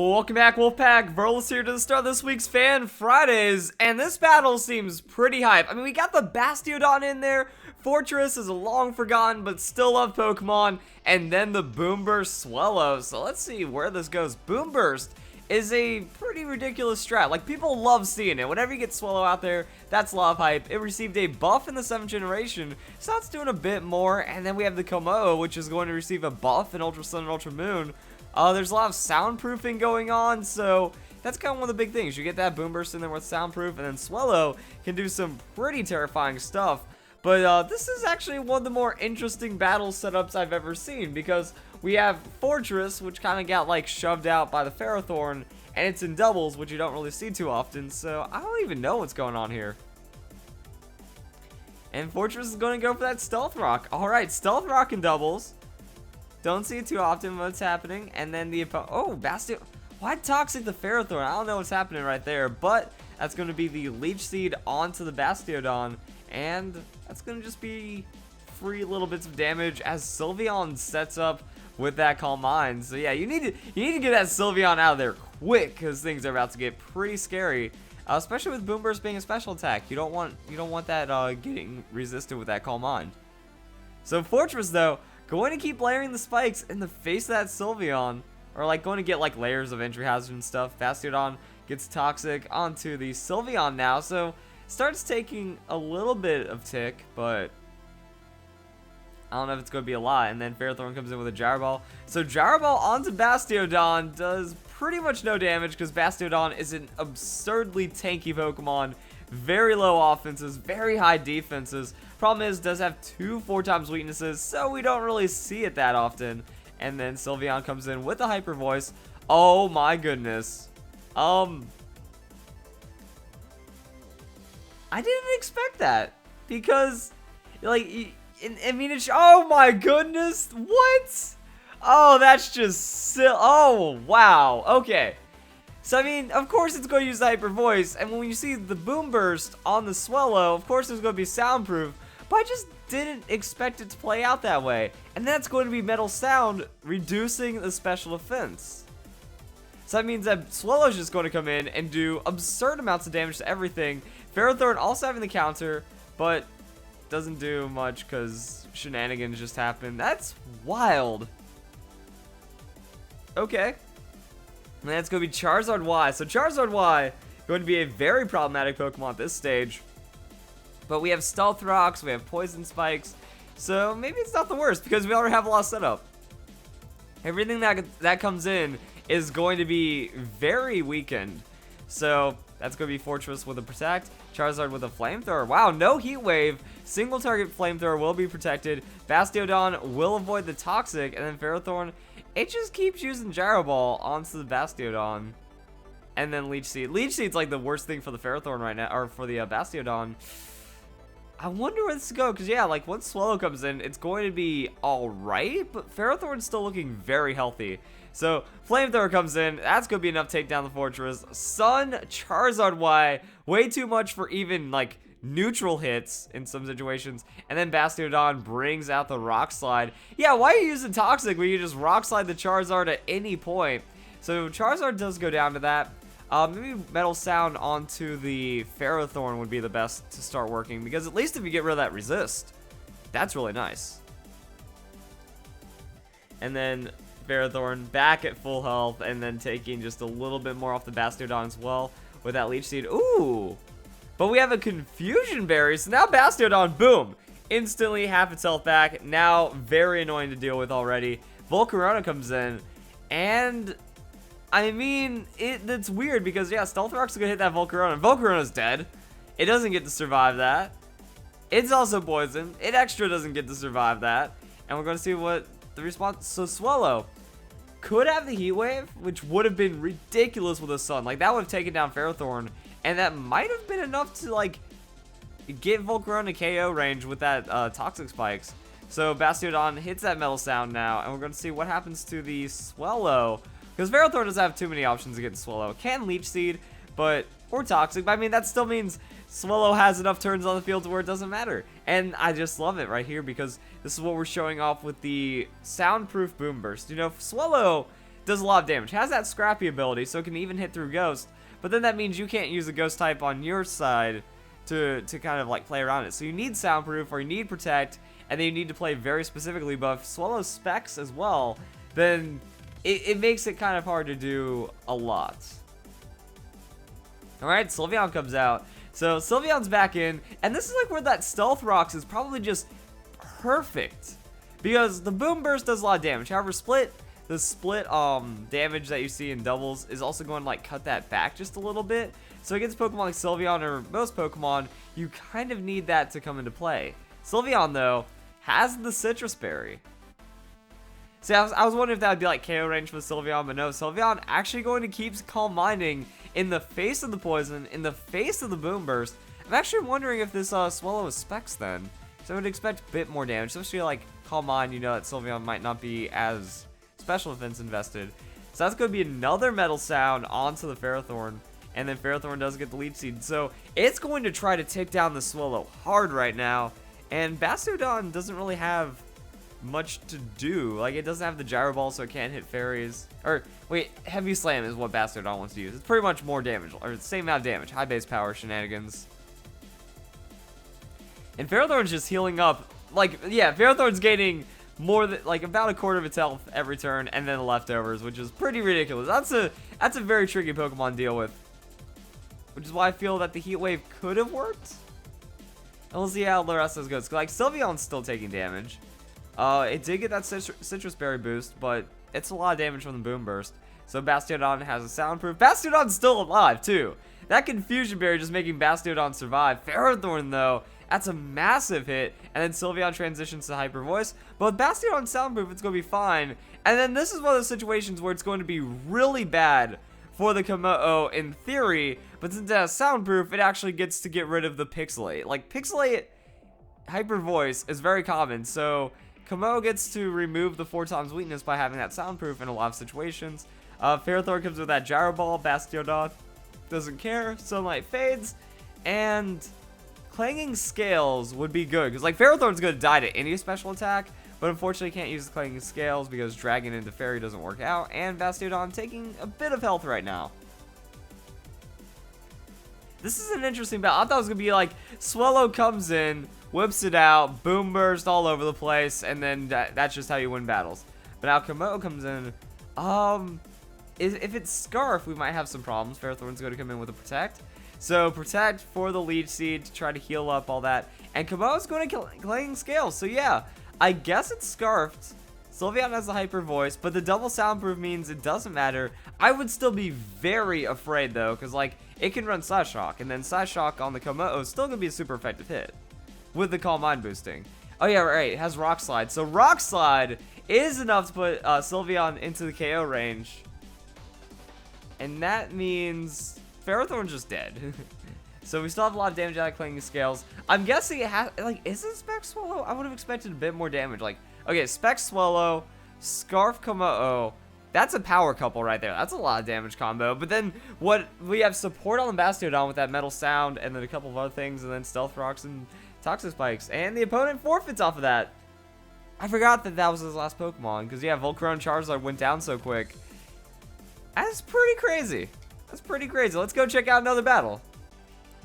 Welcome back, Wolfpack. Verlis here to start this week's Fan Fridays, and this battle seems pretty hype. I mean, we got the Bastiodon in there. Fortress is a long forgotten but still loved Pokemon, and then the Boomburst Swellow. So let's see where this goes. Boomburst is a pretty ridiculous strat. Like, people love seeing it. Whenever you get Swellow out there, that's a lot of hype. It received a buff in the 7th generation, so it's doing a bit more. And then we have the Kommo-o, which is going to receive a buff in Ultra Sun and Ultra Moon. There's a lot of soundproofing going on, so that's kind of one of the big things. You get that Boomburst in there with soundproof, and then Swellow can do some pretty terrifying stuff. But this is actually one of the more interesting battle setups I've ever seen, because we have Fortress, which kind of got like shoved out by the Ferrothorn, and it's in doubles, which you don't really see too often, so I don't even know what's going on here. And Fortress is going to go for that Stealth Rock. Alright, Stealth Rock in doubles. Don't see it too often what's happening. And then the Bastion. Why Toxic the Ferrothorn? I don't know what's happening right there. But that's going to be the Leech Seed onto the Bastiodon. And that's going to just be free little bits of damage as Sylveon sets up with that Calm Mind. So yeah, you need to get that Sylveon out of there quick, because things are about to get pretty scary. Especially with Boomburst being a special attack. You don't want that getting resisted with that Calm Mind. So Fortress though, going to keep layering the spikes in the face of that Sylveon, or like going to get like layers of entry hazard and stuff. Bastiodon gets Toxic onto the Sylveon now, so starts taking a little bit of tick, but I don't know if it's going to be a lot. And then Ferrothorn comes in with a Gyro Ball. So Gyro Ball onto Bastiodon does pretty much no damage, because Bastiodon is an absurdly tanky Pokemon. Very low offenses, very high defenses. Problem is, does have 2 4x weaknesses, so we don't really see it that often. And then Sylveon comes in with the Hyper Voice. Oh my goodness. I didn't expect that, because, like, I mean, oh my goodness, what? Oh, that's just silly. Oh, wow, okay. So, I mean, of course it's going to use the Hyper Voice, and when you see the Boomburst on the Swellow, of course there's going to be Soundproof, but I just didn't expect it to play out that way. And that's going to be Metal Sound, reducing the special offense. So that means that Swellow's just going to come in and do absurd amounts of damage to everything. Ferrothorn also having the counter, but doesn't do much because shenanigans just happened. That's wild. Okay. And that's going to be Charizard Y. So Charizard Y going to be a very problematic Pokemon at this stage. But we have Stealth Rocks, we have Poison Spikes. So maybe it's not the worst, because we already have a lot set up. Everything that comes in is going to be very weakened. So that's going to be Fortress with a Protect, Charizard with a Flamethrower. Wow, no Heat Wave. Single target Flamethrower will be protected. Bastiodon will avoid the Toxic, and then Ferrothorn, it just keeps using Gyro Ball onto the Bastiodon. And then Leech Seed. Leech Seed's like the worst thing for the Ferrothorn right now, or for the Bastiodon. I wonder where this is going, because yeah, like once Swellow comes in, it's going to be alright, but Ferrothorn's still looking very healthy. So Flamethrower comes in, that's going to be enough to take down the Fortress. Sun, Charizard Y, way too much for even like neutral hits in some situations. And then Bastiodon brings out the Rock Slide. Yeah, why are you using Toxic when you just Rock Slide the Charizard at any point? So Charizard does go down to that. Maybe Metal Sound onto the Ferrothorn would be the best to start working, because at least if you get rid of that resist, that's really nice. And then Ferrothorn back at full health, and then taking just a little bit more off the Bastiodon as well with that Leech Seed. Ooh! But we have a Confusion Berry, so now Bastiodon, boom! Instantly half its health back. Now very annoying to deal with already. Volcarona comes in, and I mean, that's weird, because yeah, Stealth Rock's gonna hit that Volcarona. Volcarona's dead. It doesn't get to survive that. It's also poison. It extra doesn't get to survive that. And we're gonna see what the response. So Swellow could have the Heat Wave, which would have been ridiculous with a Sun. Like, that would have taken down Ferrothorn, and that might have been enough to like get Volcarona KO range with that Toxic Spikes. So Bastiodon hits that Metal Sound now, and we're gonna see what happens to the Swellow. Because Ferrothorn doesn't have too many options against Swellow. Can Leech Seed, or Toxic, but I mean, that still means Swellow has enough turns on the field to where it doesn't matter. And I just love it right here, because this is what we're showing off with the Soundproof Boomburst. You know, Swellow does a lot of damage. It has that scrappy ability, so it can even hit through Ghost. But then that means you can't use a Ghost type on your side to kind of like play around it. So you need Soundproof or you need Protect, and then you need to play very specifically. But if Swellow specs as well, then it makes it kind of hard to do a lot. Alright, Sylveon comes out. So Sylveon's back in, and this is like where that Stealth Rocks is probably just perfect. Because the Boomburst does a lot of damage. However, the split damage that you see in doubles is also going to like cut that back just a little bit. So against Pokemon like Sylveon or most Pokemon, you kind of need that to come into play. Sylveon, though, has the Citrus Berry. See, I was wondering if that would be like KO range for Sylveon, but no, Sylveon actually going to keep Calm Minding in the face of the poison, in the face of the Boomburst. I'm actually wondering if this Swellow is specs then. So I would expect a bit more damage, especially like Calm Mind, you know that Sylveon might not be as special defense invested. So that's going to be another Metal Sound onto the Ferrothorn, and then Ferrothorn does get the Leech Seed. So it's going to try to take down the Swellow hard right now, and Bastiodon doesn't really have much to do. Like, it doesn't have the Gyro Ball, so it can't hit fairies. Or, wait, Heavy Slam is what Bastiodon wants to use. It's pretty much more damage, or the same amount of damage. High base power, shenanigans. And Ferrothorn's just healing up. Like, yeah, Ferrothorn's gaining more than, like, about a quarter of its health every turn, and then the leftovers, which is pretty ridiculous. That's a very tricky Pokemon to deal with. Which is why I feel that the Heat Wave could have worked. And we'll see how the rest of this goes. Like, Sylveon's still taking damage. It did get that Citrus Berry boost, but it's a lot of damage from the Boomburst. So Bastiodon has a Soundproof. Bastiodon's still alive, too. That Confusion Berry just making Bastiodon survive. Ferrothorn, though, that's a massive hit. And then Sylveon transitions to Hyper Voice. But with Bastiodon Soundproof, it's going to be fine. And then this is one of those situations where it's going to be really bad for the Kommo-o in theory. But since it has Soundproof, it actually gets to get rid of the Pixelate. Like, Pixelate Hyper Voice is very common, so Kommo-o gets to remove the 4x weakness by having that Soundproof in a lot of situations. Ferrothorn comes with that Gyro Ball. Bastiodon doesn't care. Sunlight fades. And Clanging Scales would be good, because like Ferrothorn's going to die to any special attack, but unfortunately can't use the Clanging Scales because Dragon into Fairy doesn't work out, and Bastiodon taking a bit of health right now. This is an interesting battle. I thought it was going to be like Swellow comes in, whips it out, Boomburst all over the place, and then that's just how you win battles. But now Kommo-o comes in. If it's Scarf, we might have some problems. Ferrothorn's going to come in with a Protect. So Protect for the Leech Seed to try to heal up all that. And Kommo-o's going to kill Clanging Scales. So yeah, I guess it's Scarfed. Sylveon has the Hyper Voice, but the double Soundproof means it doesn't matter. I would still be very afraid though, because like it can run Psy Shock, and then Psy Shock on the Kommo-o is still going to be a super effective hit with the Calm Mind boosting. Oh yeah, right, it has Rock Slide. So Rock Slide is enough to put Sylveon into the KO range. And that means Ferrothorn's just dead. So we still have a lot of damage out of Clanging Scales. I'm guessing it has, like, is it Spec Swellow? I would have expected a bit more damage. Like, okay, Spec Swellow, Scarf Kommo-o. That's a power couple right there. That's a lot of damage combo. But then what we have support on the Bastiodon with that Metal Sound and then a couple of other things, and then Stealth Rocks and Toxic Spikes. And the opponent forfeits off of that. I forgot that that was his last Pokemon, because yeah, Volcarona Charizard went down so quick. That's pretty crazy. That's pretty crazy. Let's go check out another battle.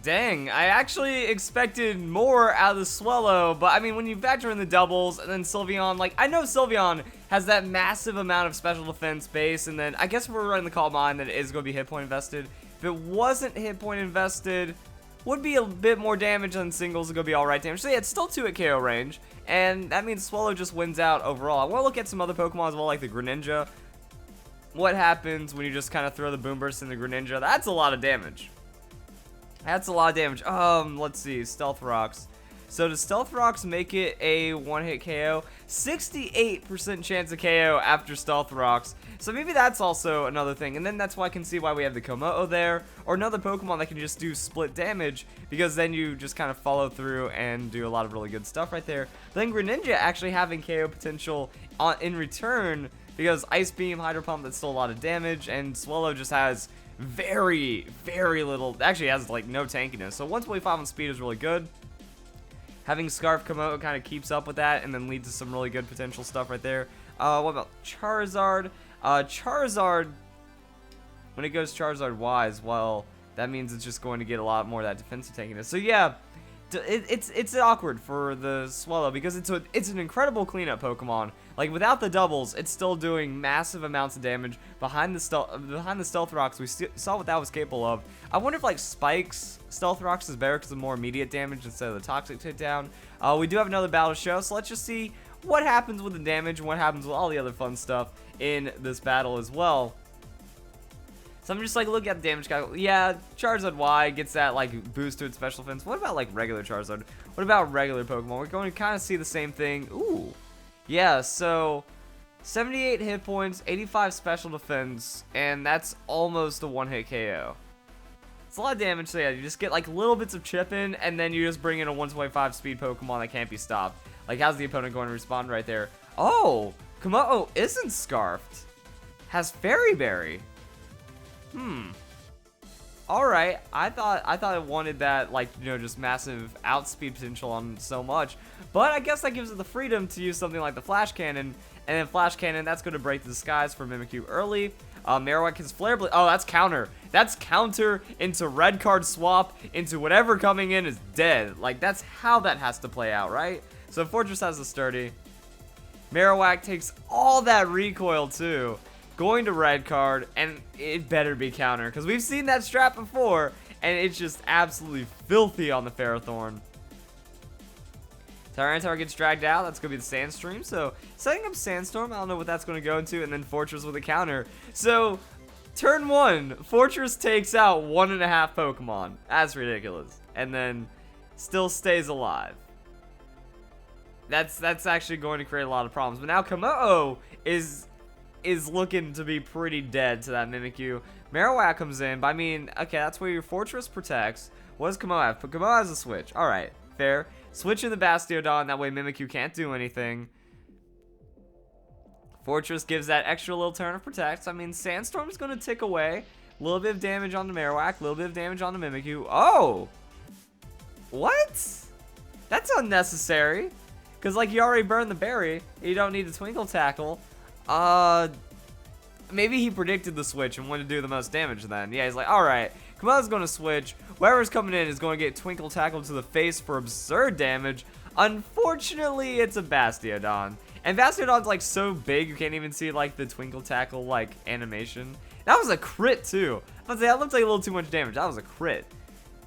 Dang, I actually expected more out of the Swellow, but I mean, when you factor in the doubles and then Sylveon, like, I know Sylveon has that massive amount of special defense base, and then I guess we're running the Calm Mind that it is going to be hit point invested. If it wasn't hit point invested, would be a bit more damage than singles, would go be alright damage. So yeah, it's still 2 at KO range, and that means Swellow just wins out overall. I want to look at some other Pokemon as well, like the Greninja. What happens when you just kind of throw the Boomburst in the Greninja? That's a lot of damage. That's a lot of damage. Let's see. Stealth Rocks. So does Stealth Rocks make it a one-hit KO? 68% chance of KO after Stealth Rocks. So maybe that's also another thing. And then that's why I can see why we have the Kommo-o there. Or another Pokemon that can just do split damage. Because then you just kind of follow through and do a lot of really good stuff right there. But then Greninja actually having KO potential in return. Because Ice Beam, Hydro Pump, that's still a lot of damage. And Swellow just has very, very little. Actually has like no tankiness. So 125 on speed is really good. Having Scarf Kommo-o kind of keeps up with that and then leads to some really good potential stuff right there. What about Charizard? Charizard, when it goes Charizard wise, well, that means it's just going to get a lot more of that defensive tankiness. So yeah, it's awkward for the Swellow because it's an incredible cleanup Pokemon. Like without the doubles, it's still doing massive amounts of damage behind the Stealth Rocks. We saw what that was capable of. I wonder if like Spike's Stealth Rocks is better because of more immediate damage instead of the Toxic takedown. We do have another battle to show, so let's just see what happens with the damage and what happens with all the other fun stuff in this battle as well. So I'm just like looking at the damage calculator. Yeah, Charizard Y gets that like boost to its special defense. What about like regular Charizard? What about regular Pokemon? We're going to kind of see the same thing. Ooh. Yeah, so 78 hit points, 85 special defense, and that's almost a one-hit KO. It's a lot of damage, so yeah, you just get like little bits of chip in, and then you just bring in a 125 speed Pokemon that can't be stopped. Like, how's the opponent going to respond right there? Oh, Kommo-o isn't Scarfed. Has Fairy Berry. Alright, I thought it wanted that, like, you know, just massive outspeed potential on so much. But I guess that gives it the freedom to use something like the Flash Cannon. And then Flash Cannon, that's going to break the disguise for Mimikyu early. Marowak has Flare Blade. Oh, that's counter. That's counter into red card swap into whatever coming in is dead. Like, that's how that has to play out, right? So Fortress has the Sturdy. Marowak takes all that recoil, too. Going to red card, and it better be counter, because we've seen that strat before, and it's just absolutely filthy on the Ferrothorn. Tyranitar gets dragged out. That's going to be the Sandstream. So, setting up Sandstorm, I don't know what that's going to go into, and then Fortress with a counter. So, turn 1, Fortress takes out 1.5 Pokemon. That's ridiculous. And then, still stays alive. That's actually going to create a lot of problems. But now Kommo-o is looking to be pretty dead to that Mimikyu. Marowak comes in, but I mean, okay, that's where your Fortress protects. What does Kommo-o have? Kommo-o has a switch. Alright, fair. Switch in the Bastiodon, that way Mimikyu can't do anything. Fortress gives that extra little turn of protect. I mean, Sandstorm's going to tick away. A little bit of damage on the Marowak, a little bit of damage on the Mimikyu. Oh! What? That's unnecessary. Because, like, you already burned the berry. You don't need the Twinkle Tackle. Maybe he predicted the switch and wanted to do the most damage then. Yeah, he's like, alright, Kommo-o's going to switch. Whoever's coming in is going to get Twinkle Tackled to the face for absurd damage. Unfortunately, it's a Bastiodon. And Bastiodon's, like, so big, you can't even see, like, the Twinkle Tackle, like, animation. That was a crit, too. I was say, that looked like a little too much damage. That was a crit.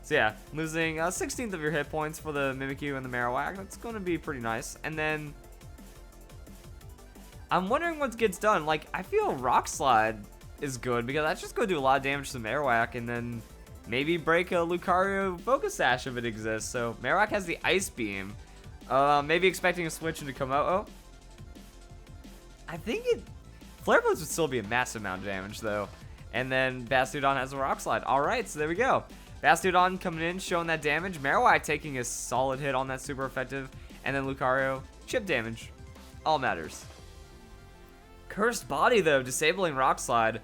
So, yeah, losing 16th of your hit points for the Mimikyu and the Marowak. That's going to be pretty nice. And then I'm wondering what gets done. Like, I feel Rock Slide is good because that's just going to do a lot of damage to Marowak, and then maybe break a Lucario Focus Sash if it exists. So Marowak has the Ice Beam. Maybe expecting a switch into Kommo-o. I think Flare Blitz would still be a massive amount of damage though. And then Bastiodon has a Rock Slide. Alright, so there we go. Bastiodon coming in, showing that damage. Marowak taking a solid hit on that super effective. And then Lucario, chip damage. All matters. Cursed Body, though, disabling Rock Slide.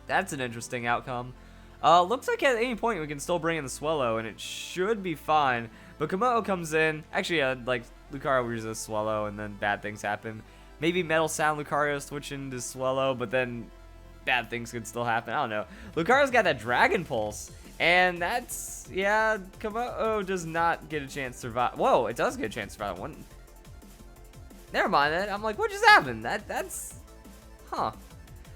That's an interesting outcome. Looks like at any point we can still bring in the Swellow, and it should be fine. But Kommo-o comes in. Actually, like, Lucario uses Swellow, and then bad things happen. Maybe Metal Sound Lucario switching to Swellow, but then bad things could still happen. I don't know. Lucario's got that Dragon Pulse, and that's, yeah, Kommo-o does not get a chance to survive. Whoa, it does get a chance to survive. One. Never mind that. I'm like, what just happened? That's, huh.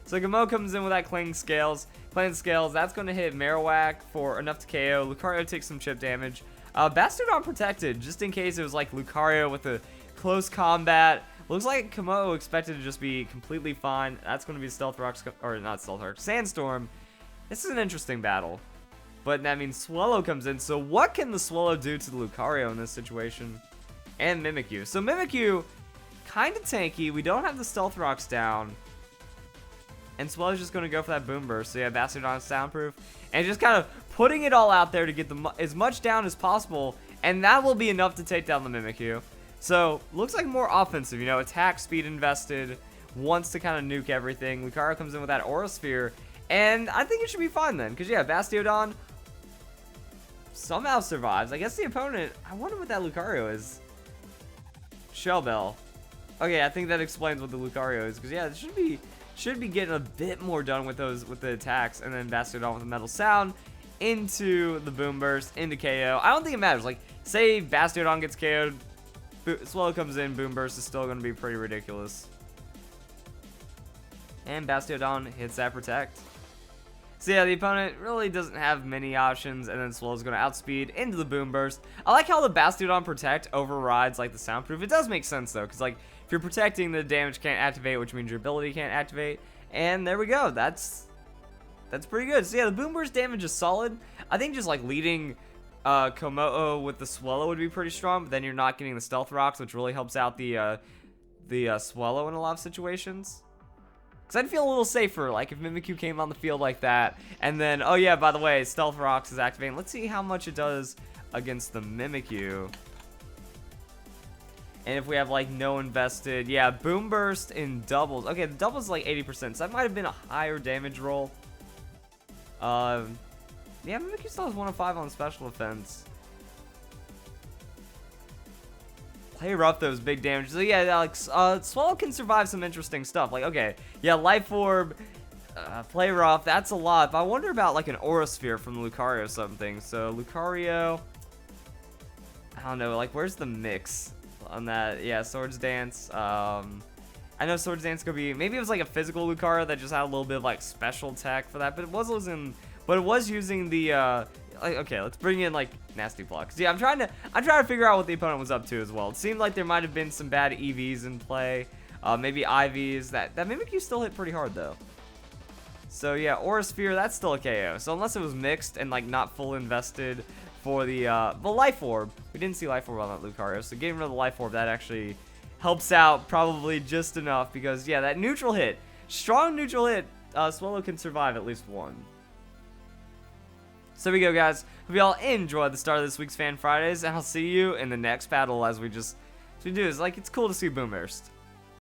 So Kommo-o comes in with that Cling Scales. Cling Scales, that's going to hit Marowak for enough to KO. Lucario takes some chip damage. Bastiodon protected, just in case it was like Lucario with a close combat. Looks like Kommo-o expected to just be completely fine. That's going to be Stealth Rocks, or not Stealth Rocks, Sandstorm. This is an interesting battle. But that means Swellow comes in. So what can the Swellow do to the Lucario in this situation? And Mimikyu. So Mimikyu, kind of tanky. We don't have the Stealth Rocks down. And Swellow's just going to go for that Boomburst. So yeah, Bastiodon Soundproof. And just kind of putting it all out there to get as much down as possible. And that will be enough to take down the Mimikyu. So, looks like more offensive, you know, attack speed invested, wants to kind of nuke everything. Lucario comes in with that Aura Sphere, and I think it should be fine then, because yeah, Bastiodon somehow survives. I guess the opponent, I wonder what that Lucario is. Shell Bell. Okay, I think that explains what the Lucario is, because yeah, it should should be getting a bit more done with the attacks, and then Bastiodon with a Metal Sound into the Boomburst, into KO. I don't think it matters. Like, say Bastiodon gets KO'd, Swellow comes in, Boomburst is still going to be pretty ridiculous. And Bastiodon hits that Protect. So yeah, the opponent really doesn't have many options, and then Swellow's going to outspeed into the Boomburst. I like how the Bastiodon Protect overrides like the Soundproof. It does make sense though, because like if you're protecting, the damage can't activate, which means your ability can't activate. And there we go. That's pretty good. So yeah, the Boomburst damage is solid. I think just like leading Kommo-o with the Swellow would be pretty strong, but then you're not getting the Stealth Rocks, which really helps out the Swellow in a lot of situations. Because I'd feel a little safer, like, if Mimikyu came on the field like that, and then, oh yeah, by the way, Stealth Rocks is activating. Let's see how much it does against the Mimikyu. And if we have, like, no invested, yeah, Boomburst in doubles. Okay, the doubles is like 80%, so that might have been a higher damage roll. Yeah, Mimikyu still has 105 on special defense. Play rough, those big damage. So yeah, like Swellow can survive some interesting stuff. Like, okay, yeah, Life Orb, play rough, that's a lot. But I wonder about like an Aura Sphere from Lucario or something. So Lucario, I don't know, like where's the mix on that? Yeah, Swords Dance. I know Swords Dance could be, maybe it was like a physical Lucario that just had a little bit of like special tech for that, but it was using the okay, let's bring in like Nasty Plot. Yeah, I'm trying to figure out what the opponent was up to as well. It seemed like there might have been some bad EVs in play, maybe IVs. That Mimikyu still hit pretty hard though. So yeah, Aura Sphere, that's still a KO. So unless it was mixed and like not full invested for the Life Orb, we didn't see Life Orb on that Lucario. So getting rid of the Life Orb, that actually helps out probably just enough, because yeah, that neutral hit, strong neutral hit, Swellow can survive at least one. So there we go, guys. Hope you all enjoyed the start of this week's Fan Fridays, and I'll see you in the next battle as we do. It's like, it's cool to see Boomburst.